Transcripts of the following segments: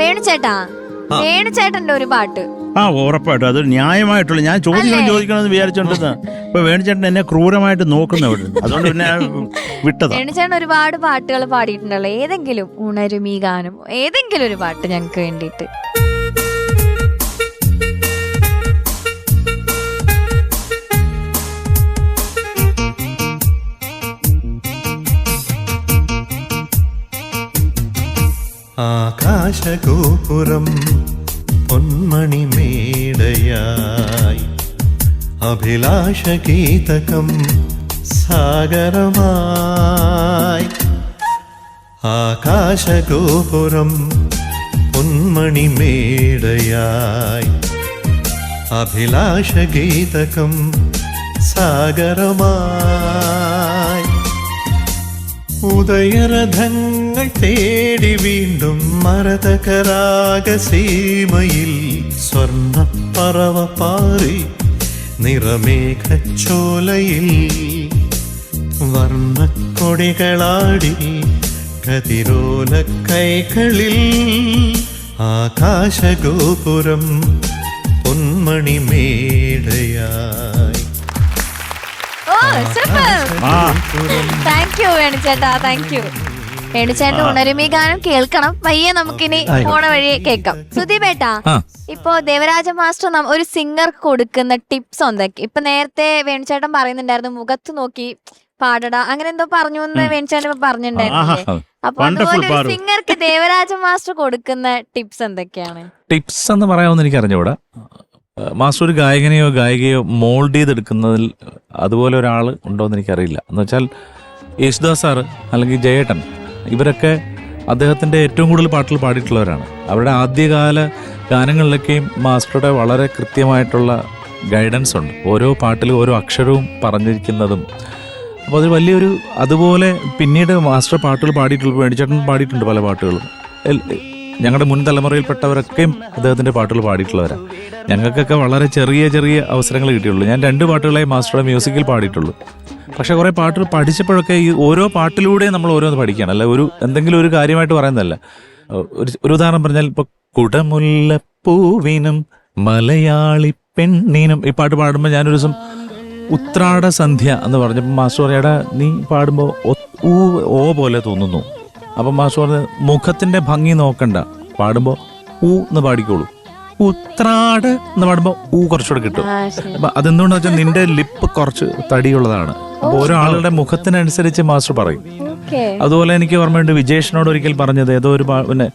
വേണുചേട്ടന്റെ ഒരു പാട്ട്. ഉറപ്പായിട്ടും അത് ന്യായമായിട്ടുള്ള ഞാൻ ചോദിക്കണമെന്ന് വിചാരിച്ചോണ്ടിരുന്ന ഇപ്പൊ വേണുചേട്ടൻ എന്നെ ക്രൂരമായിട്ട് നോക്കുന്ന അവിടെ, അതുകൊണ്ട് പിന്നെ വിട്ടതാ. വേണുചേട്ടൻ ഒരുപാട് പാട്ടുകൾ പാടിയിട്ടുണ്ടല്ലോ. ഏതെങ്കിലും ഉണരും ഈ ഗാനം, ഏതെങ്കിലും ഒരു പാട്ട് ഞങ്ങൾക്ക് വേണ്ടിയിട്ട്. ആകാശഗോപുരം പൊന്മണിമേടയായി അഭിലാഷഗീതകം സാഗരമായി. ആകാശഗോപുരം പൊന്മണിമേടയായി അഭിലാഷഗീതകം സാഗരമായി. ഉദയരഥങ്ങൾ തേടി വീണ്ടും മരതകരാഗസീമയിൽ സ്വർണ്ണപ്പറവ പാറി നിറമേഘച്ചോലയിൽ വർണ്ണക്കൊടികളാടി കതിരോല കൈകളിൽ. ആകാശഗോപുരം പൊന്മണിമേടയായി. താങ്ക് യു വേണുചേട്ടാ, താങ്ക് യു. വേണുചേട്ടൻ ഉണരും ഈ ഗാനം കേൾക്കണം. പയ്യെ നമുക്കിനി പോണ വഴി കേൾക്കാം. സുദീപേട്ടാ, ഇപ്പൊ ദേവരാജ മാസ്റ്റർ ഒരു സിംഗർക്ക് കൊടുക്കുന്ന ടിപ്സ് എന്തൊക്കെ? ഇപ്പൊ നേരത്തെ വേണുചേട്ടൻ പറയുന്നുണ്ടായിരുന്നു മുഖത്ത് നോക്കി പാടടാ, അങ്ങനെ എന്തോ പറഞ്ഞു എന്ന് വേണുചേട്ടൻ പറഞ്ഞിട്ടുണ്ടായിരുന്നു. അപ്പൊ അതുപോലെ ഒരു സിംഗർക്ക് ദേവരാജ മാസ്റ്റർ കൊടുക്കുന്ന ടിപ്സ് എന്തൊക്കെയാണ്? ടിപ്സ് എന്ന് പറയാമെന്ന് എനിക്ക് അറിഞ്ഞൂടാ. മാസ്റ്റർ ഒരു ഗായകനെയോ ഗായികയോ മോൾഡ് ചെയ്തെടുക്കുന്നതിൽ അതുപോലെ ഒരാൾ ഉണ്ടോ എന്ന് എനിക്കറിയില്ല. എന്ന് വെച്ചാൽ യേശുദാസ് സാറ് അല്ലെങ്കിൽ ജയേട്ടൻ, ഇവരൊക്കെ അദ്ദേഹത്തിൻ്റെ ഏറ്റവും കൂടുതൽ പാട്ടുകൾ പാടിയിട്ടുള്ളവരാണ്. അവരുടെ ആദ്യകാല ഗാനങ്ങളിലൊക്കെയും മാസ്റ്ററുടെ വളരെ കൃത്യമായിട്ടുള്ള ഗൈഡൻസ് ഉണ്ട്. ഓരോ പാട്ടിലും ഓരോ അക്ഷരവും പറഞ്ഞിരിക്കുന്നതും. അപ്പോൾ അത് വലിയൊരു, അതുപോലെ പിന്നീട് മാസ്റ്റർ പാട്ടുകൾ പാടിയിട്ടുള്ള വേണിച്ചേട്ടൻ പാടിയിട്ടുണ്ട് പല പാട്ടുകളും. ഞങ്ങളുടെ മുൻ തലമുറയിൽപ്പെട്ടവരൊക്കെയും അദ്ദേഹത്തിൻ്റെ പാട്ടുകൾ പാടിയിട്ടുള്ളവരാണ്. ഞങ്ങൾക്കൊക്കെ വളരെ ചെറിയ ചെറിയ അവസരങ്ങൾ കിട്ടിയുള്ളൂ. ഞാൻ 2 പാട്ടുകളെ മാസ്റ്ററുടെ മ്യൂസിക്കിൽ പാടിയിട്ടുള്ളൂ. പക്ഷെ കുറേ പാട്ടുകൾ പഠിച്ചപ്പോഴൊക്കെ ഈ ഓരോ പാട്ടിലൂടെയും നമ്മൾ ഓരോന്ന് പഠിക്കുകയാണ്. അല്ല എന്തെങ്കിലും ഒരു കാര്യമായിട്ട് പറയുന്നതല്ല. ഒരു ഉദാഹരണം പറഞ്ഞാൽ ഇപ്പോൾ കുടമുല്ലപ്പൂവിനും മലയാളി പെണ്ണിനും ഈ പാട്ട് പാടുമ്പോൾ ഞാനൊരു ദിവസം ഉത്രാട സന്ധ്യ എന്ന് പറഞ്ഞപ്പോൾ മാസ്റ്റർ പറയാടാ നീ പാടുമ്പോൾ ഓ പോലെ തോന്നുന്നു. അപ്പം മാസ്റ്റർ പറഞ്ഞ മുഖത്തിന്റെ ഭംഗി നോക്കണ്ട, പാടുമ്പോൾ ഊ എന്ന് പാടിക്കോളൂ. ഉത്രാട് എന്ന് പാടുമ്പോൾ ഊ കുറച്ചുകൂടെ കിട്ടും. അപ്പൊ അതെന്തുകൊണ്ടാ വെച്ചാൽ നിന്റെ ലിപ്പ് കുറച്ച് തടിയുള്ളതാണ്. അപ്പൊ ഓരോ ആളുടെ മുഖത്തിനനുസരിച്ച് മാസ്റ്റർ പറയും. അതുപോലെ എനിക്ക് ഓർമ്മയുണ്ട് വിജേഷിനോട് ഒരിക്കൽ പറഞ്ഞത്, ഏതോ ഒരു പിന്നെ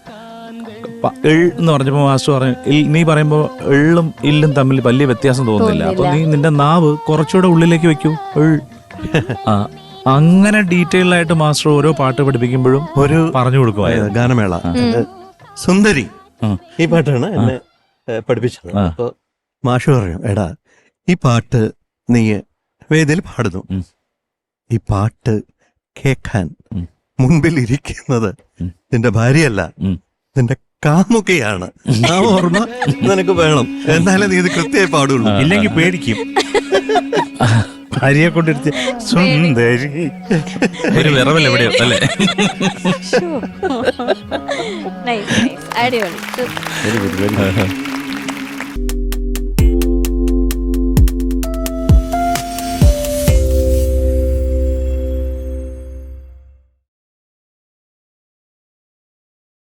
എന്ന് പറഞ്ഞപ്പോൾ മാസ്റ്റർ പറഞ്ഞു നീ പറയുമ്പോൾ എള്ളും ഇല്ലും തമ്മിൽ വലിയ വ്യത്യാസം തോന്നുന്നില്ല, അപ്പൊ നീ നിന്റെ നാവ് കുറച്ചുകൂടെ ഉള്ളിലേക്ക് വെക്കൂ. അങ്ങനെ ഡീറ്റെയിൽ ആയിട്ട് മാസ്റ്റർ ഓരോ പാട്ട് പഠിപ്പിക്കുമ്പോഴും ഒരു പറഞ്ഞു കൊടുക്കുമായിരുന്നു. ഗാനമേള സുന്ദരി ഈ പാട്ടാണ് എന്നെ പഠിപ്പിച്ചത്. അപ്പൊ മാഷ് പറഞ്ഞു, എടാ ഈ പാട്ട് നീ വേദിയിൽ പാടുന്നു, ഈ പാട്ട് കേൾക്കാൻ മുൻപിൽ ഇരിക്കുന്നത് നിന്റെ ഭാര്യയല്ല, നിന്റെ കാമുകയാണ്. ആ ഓർമ്മ നിനക്ക് വേണം, എന്നാലേ നീ ഇത് കൃത്യമായി പാടുള്ളൂ, ഇല്ലെങ്കിൽ പേടിക്കും. ഭാര്യയെ കൊണ്ടിരുത്തി സുന്ദരി ഒരു വിറവൽ എവിടെയോ അല്ലേ? അടിപൊളി.